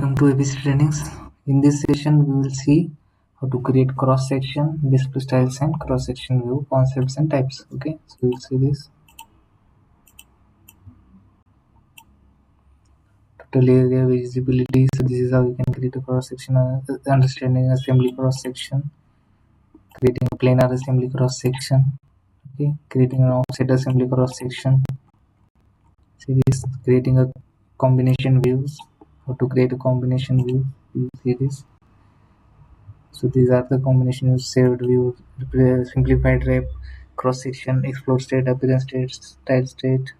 welcome to ABC Trainings. In this session, we will see how to create cross-section, display styles and cross-section view, concepts and types. Okay, so we will see this. Total area visibility. So this is how you can create a cross-section, understanding assembly cross-section, creating a planar assembly cross-section, okay, creating an offset assembly cross-section. See this, creating a combination views, how to create a combination view. You see this. So these are the combination views: saved view, simplified rep, cross section, explode state, appearance state, style state,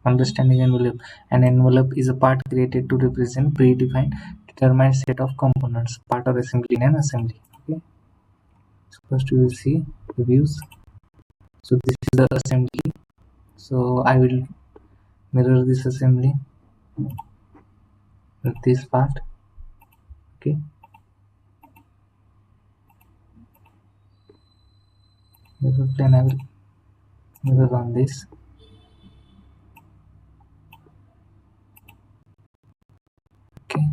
understanding envelope. An envelope is a part created to represent predefined determined set of components, part of assembly in an assembly. Okay. So first we will see the views. So this is the assembly. So I will mirror this assembly with this part. Okay. Mirror plane I will mirror on this. Okay.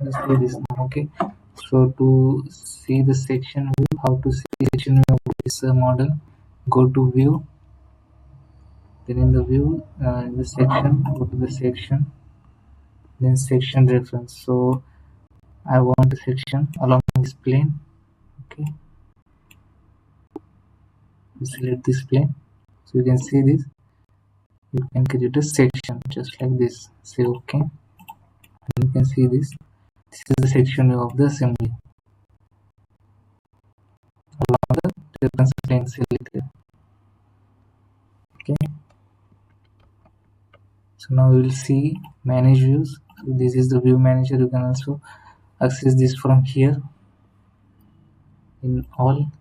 Let's do this now. Okay. So to see the section view, how to see section view of this model, go to view, then in the view, in the section, go to the section, then section reference. So I want a section along this plane. Okay, you select this plane, so you can see this. You can create a section just like this. Say okay, and you can see this. This is the section view of the assembly along the reference plane selected. Okay. So now we will see manage views. So this is the view manager. You can also access this from here. In all,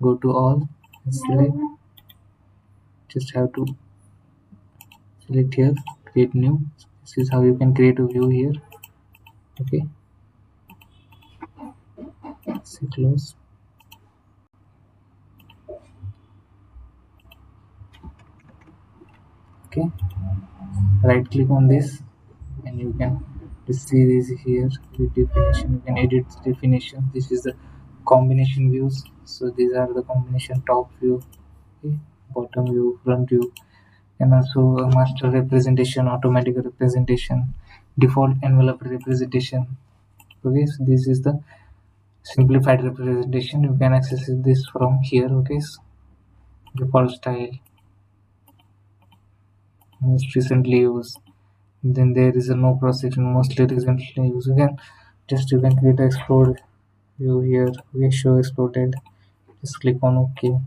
go to all and select. Just have to select here, create new. This is how you can create a view here. Okay. Say close. Okay. Right click on this and you can just see this here with definition. You can edit definition. This is the combination views. So these are the combination top view, okay, bottom view, front view, and also a master representation, automatic representation, default envelope representation. Okay, so this is the simplified representation. You can access this from here. Okay, so default style, most recently used. Then there is a no cross section, mostly recently used. You can create explode view here. Okay, show exploded. Just click on OK.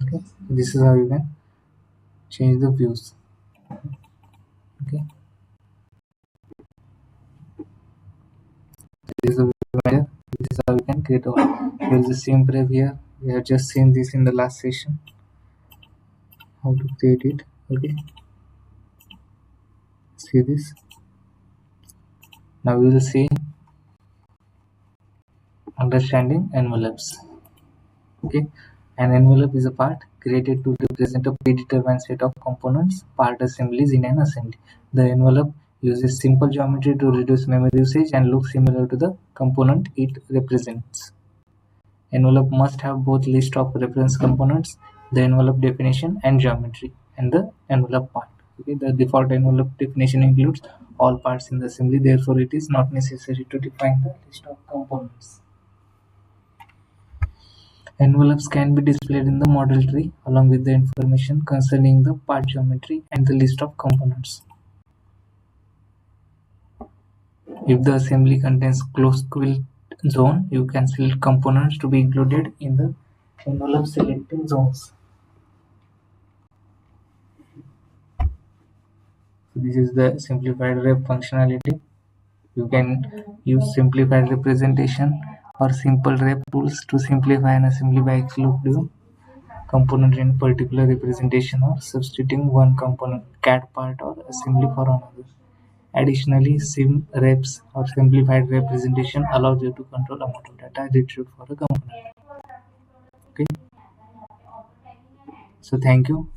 Okay, this is how you can change the views. Okay, this is the view manager. This is how you can create a. There is the same prep here. We have just seen this in the last session. How to create it. Okay, see this. Now we will see understanding envelopes. Okay, an envelope is a part created to represent a predetermined set of components, part assemblies in an assembly. The envelope uses simple geometry to reduce memory usage and looks similar to the component it represents. Envelope must have both list of reference components, the envelope definition and geometry, and the envelope part. Okay, the default envelope definition includes all parts in the assembly, therefore it is not necessary to define the list of components. Envelopes can be displayed in the model tree along with the information concerning the part geometry and the list of components. If the assembly contains closed quilt zone, you can select components to be included in the envelope selecting zones. So this is the simplified rep functionality. You can use simplified representation or simple rep tools to simplify an assembly by excluding component in particular representation or substituting one component CAD part or assembly for another. Additionally, sim reps or simplified representation allows you to control amount of data retrieved for a component. Okay, so thank you.